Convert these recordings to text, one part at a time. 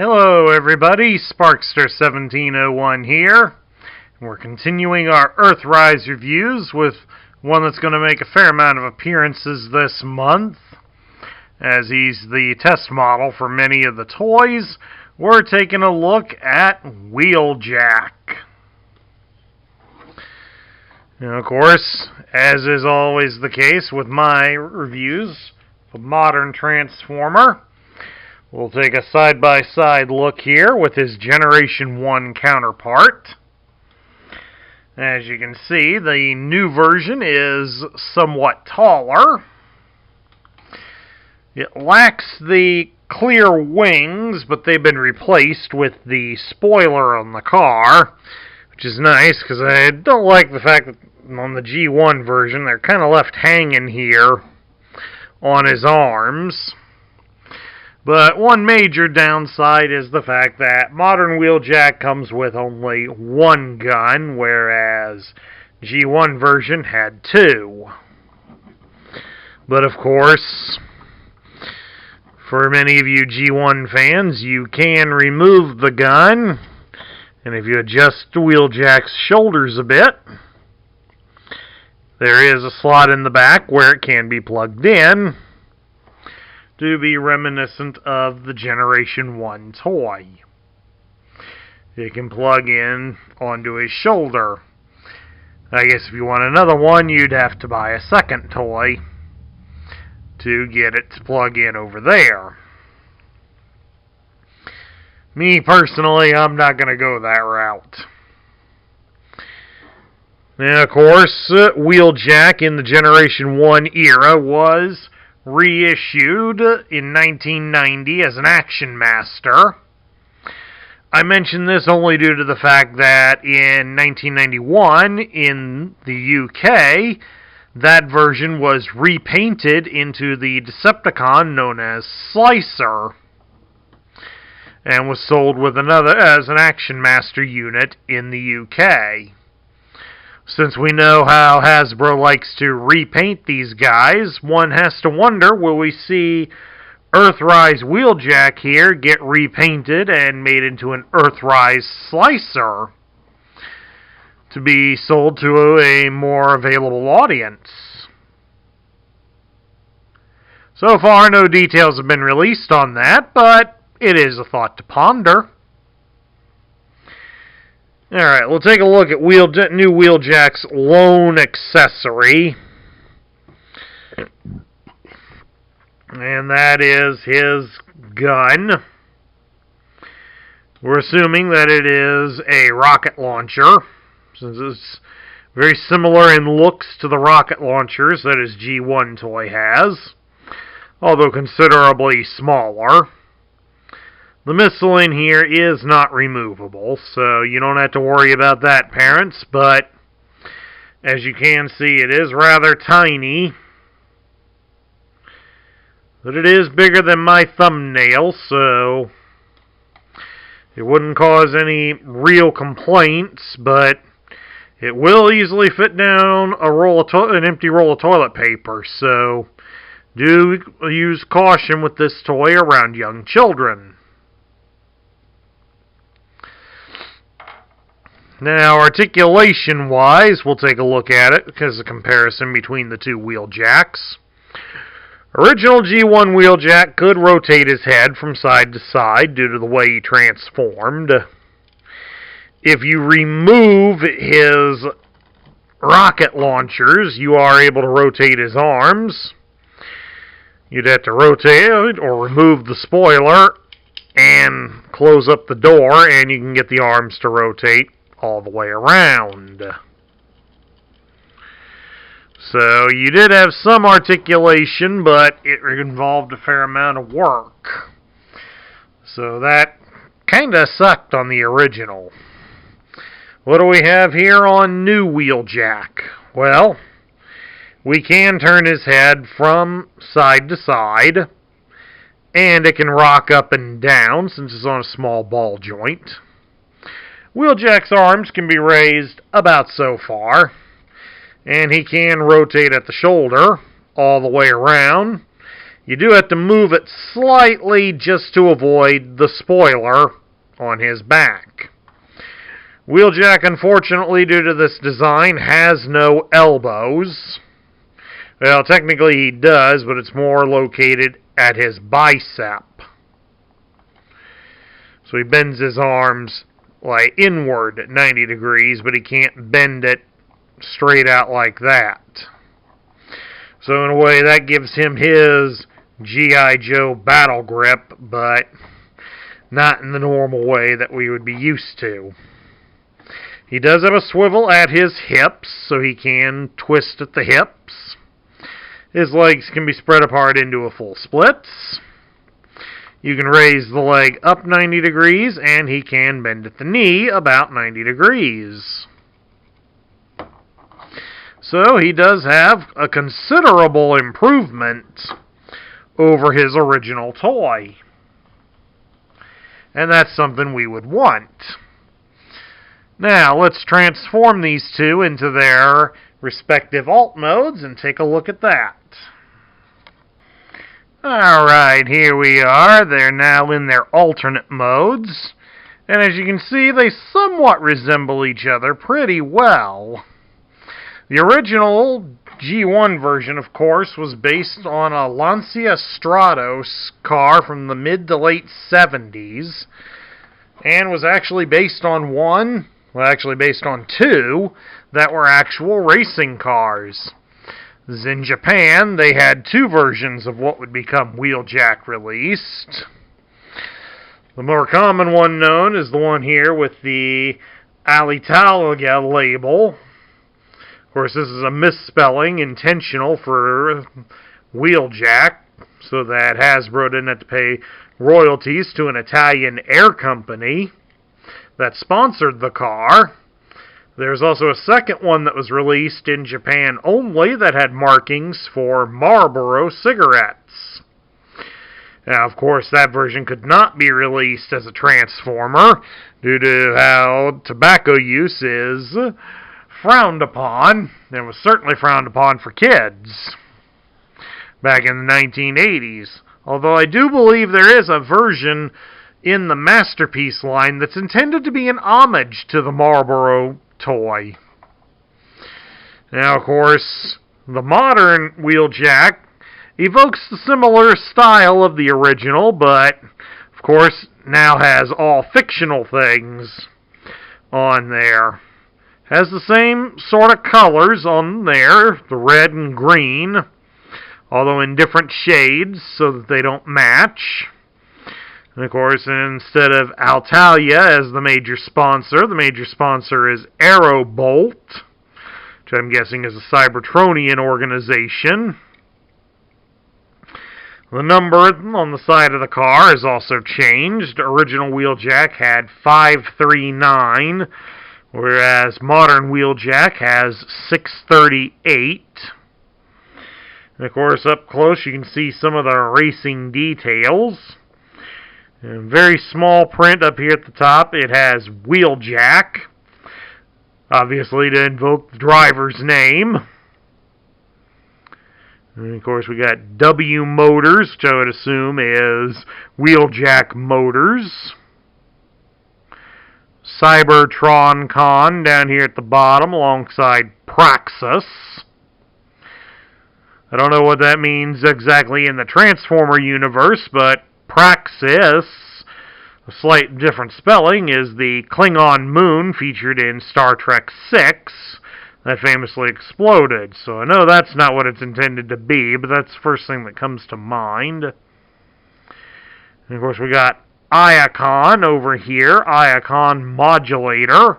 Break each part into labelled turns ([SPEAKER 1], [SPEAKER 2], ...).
[SPEAKER 1] Hello everybody, Sparkster1701 here. We're continuing our Earthrise reviews with one that's going to make a fair amount of appearances this month. As he's the test model for many of the toys, we're taking a look at Wheeljack. Now, of course, as is always the case with my reviews of Modern Transformer, we'll take a side-by-side look here with his Generation 1 counterpart. As you can see, the new version is somewhat taller. It lacks the clear wings, but they've been replaced with the spoiler on the car, which is nice because I don't like the fact that on the G1 version they're kind of left hanging here on his arms. But one major downside is the fact that Modern Wheeljack comes with only one gun, whereas G1 version had two. But of course, for many of you G1 fans, you can remove the gun, and if you adjust Wheeljack's shoulders a bit, there is a slot in the back where it can be plugged in, to be reminiscent of the Generation 1 toy. It can plug in onto his shoulder. I guess if you want another one, you'd have to buy a second toy to get it to plug in over there. Me personally, I'm not going to go that route. Now, of course, Wheeljack in the Generation 1 era was reissued in 1990 as an Action Master. I mention this only due to the fact that in 1991, in the UK, that version was repainted into the Decepticon known as Slicer, and was sold with another as an Action Master unit in the UK. Since we know how Hasbro likes to repaint these guys, one has to wonder, will we see Earthrise Wheeljack here get repainted and made into an Earthrise Slicer to be sold to a more available audience? So far, no details have been released on that, but it is a thought to ponder. Alright, we'll take a look at new Wheeljack's lone accessory. And that is his gun. We're assuming that it is a rocket launcher, since it's very similar in looks to the rocket launchers that his G1 toy has, although considerably smaller. The missile in here is not removable, so you don't have to worry about that, parents, but as you can see, it is rather tiny. But it is bigger than my thumbnail, so it wouldn't cause any real complaints, but it will easily fit down an empty roll of toilet paper, so do use caution with this toy around young children. Now, articulation-wise, we'll take a look at it because of comparison between the two Wheeljacks. Original G1 Wheeljack could rotate his head from side to side due to the way he transformed. If you remove his rocket launchers, you are able to rotate his arms. You'd have to rotate or remove the spoiler and close up the door, and you can get the arms to rotate all the way around. So you did have some articulation, but it involved a fair amount of work. So that kind of sucked on the original. What do we have here on new Wheeljack? Well, we can turn his head from side to side, and it can rock up and down since it's on a small ball joint. Wheeljack's arms can be raised about so far, and he can rotate at the shoulder all the way around. You do have to move it slightly just to avoid the spoiler on his back. Wheeljack, unfortunately, due to this design, has no elbows. Well, technically he does, but it's more located at his bicep. So he bends his arms like inward at 90 degrees, but he can't bend it straight out like that. So in a way, that gives him his G.I. Joe battle grip, but not in the normal way that we would be used to. He does have a swivel at his hips, so he can twist at the hips. His legs can be spread apart into a full splits. You can raise the leg up 90 degrees, and he can bend at the knee about 90 degrees. So he does have a considerable improvement over his original toy. And that's something we would want. Now, let's transform these two into their respective alt modes and take a look at that. Alright, here we are. They're now in their alternate modes. And as you can see, they somewhat resemble each other pretty well. The original G1 version, of course, was based on a Lancia Stratos car from the mid to late 70s. And was actually based on based on two that were actual racing cars. In Japan, they had two versions of what would become Wheeljack released. The more common one known is the one here with the Alitalia label. Of course, this is a misspelling, intentional for Wheeljack, so that Hasbro didn't have to pay royalties to an Italian air company that sponsored the car. There's also a second one that was released in Japan only that had markings for Marlboro cigarettes. Now, of course, that version could not be released as a Transformer due to how tobacco use is frowned upon, and was certainly frowned upon for kids back in the 1980s. Although I do believe there is a version in the Masterpiece line that's intended to be an homage to the Marlboro toy. Now, of course, the modern Wheeljack evokes the similar style of the original, but, of course, now has all fictional things on there. Has the same sort of colors on there, the red and green, although in different shades so that they don't match. And of course, instead of Alitalia as the major sponsor is Aerobolt, which I'm guessing is a Cybertronian organization. The number on the side of the car is also changed. Original Wheeljack had 539, whereas modern Wheeljack has 638. And of course, up close you can see some of the racing details. In very small print up here at the top, it has Wheeljack, obviously to invoke the driver's name. And of course, we got W Motors, which I would assume is Wheeljack Motors. Cybertron Con down here at the bottom alongside Praxis. I don't know what that means exactly in the Transformer universe, but Praxis, a slight different spelling, is the Klingon moon featured in Star Trek VI that famously exploded. So I know that's not what it's intended to be, but that's the first thing that comes to mind. And of course we got Iacon over here, Iacon Modulator.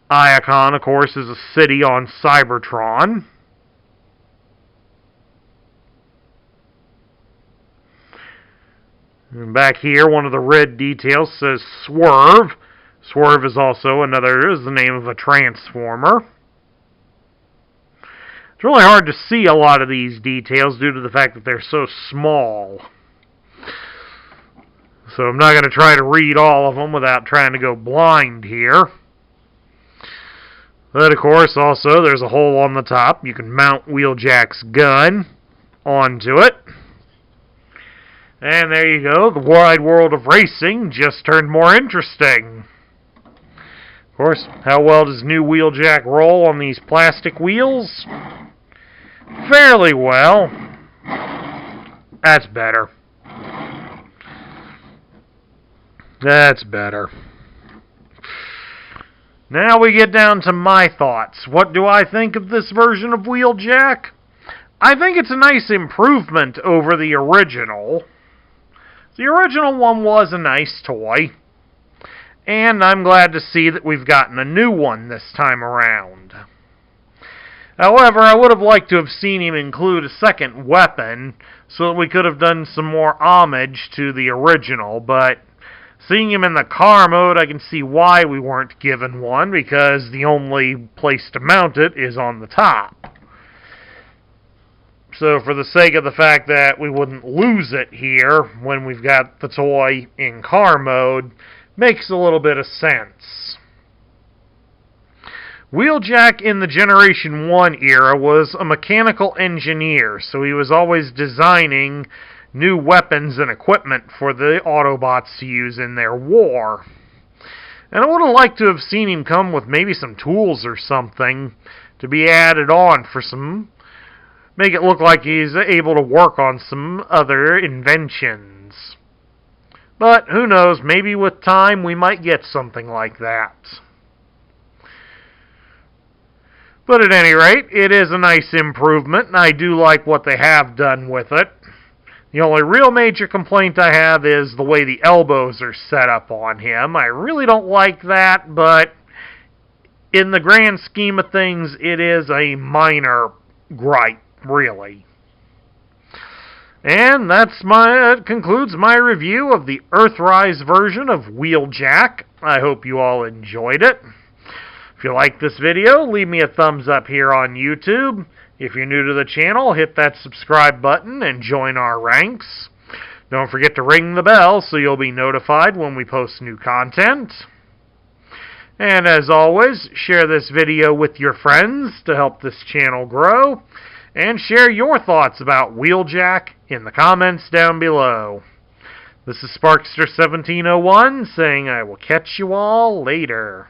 [SPEAKER 1] Iacon, of course, is a city on Cybertron. And back here, one of the red details says Swerve. Swerve is also is the name of a Transformer. It's really hard to see a lot of these details due to the fact that they're so small. So I'm not going to try to read all of them without trying to go blind here. But of course, also, there's a hole on the top. You can mount Wheeljack's gun onto it. And there you go, the wide world of racing just turned more interesting. Of course, how well does new Wheeljack roll on these plastic wheels? Fairly well. That's better. That's better. Now we get down to my thoughts. What do I think of this version of Wheeljack? I think it's a nice improvement over the original. The original one was a nice toy. And I'm glad to see that we've gotten a new one this time around. However, I would have liked to have seen him include a second weapon so that we could have done some more homage to the original, but seeing him in the car mode, I can see why we weren't given one, because the only place to mount it is on the top. So for the sake of the fact that we wouldn't lose it here when we've got the toy in car mode, makes a little bit of sense. Wheeljack in the Generation 1 era was a mechanical engineer, so he was always designing new weapons and equipment for the Autobots to use in their war. And I would have liked to have seen him come with maybe some tools or something to be added on for some, make it look like he's able to work on some other inventions. But who knows, maybe with time we might get something like that. But at any rate, it is a nice improvement, and I do like what they have done with it. The only real major complaint I have is the way the elbows are set up on him. I really don't like that, but in the grand scheme of things, it is a minor gripe, really. And that concludes my review of the Earthrise version of Wheeljack. I hope you all enjoyed it. If you like this video, leave me a thumbs up here on YouTube. If you're new to the channel, hit that subscribe button and join our ranks. Don't forget to ring the bell so you'll be notified when we post new content. And as always, share this video with your friends to help this channel grow. And share your thoughts about Wheeljack in the comments down below. This is Sparkster1701 saying I will catch you all later.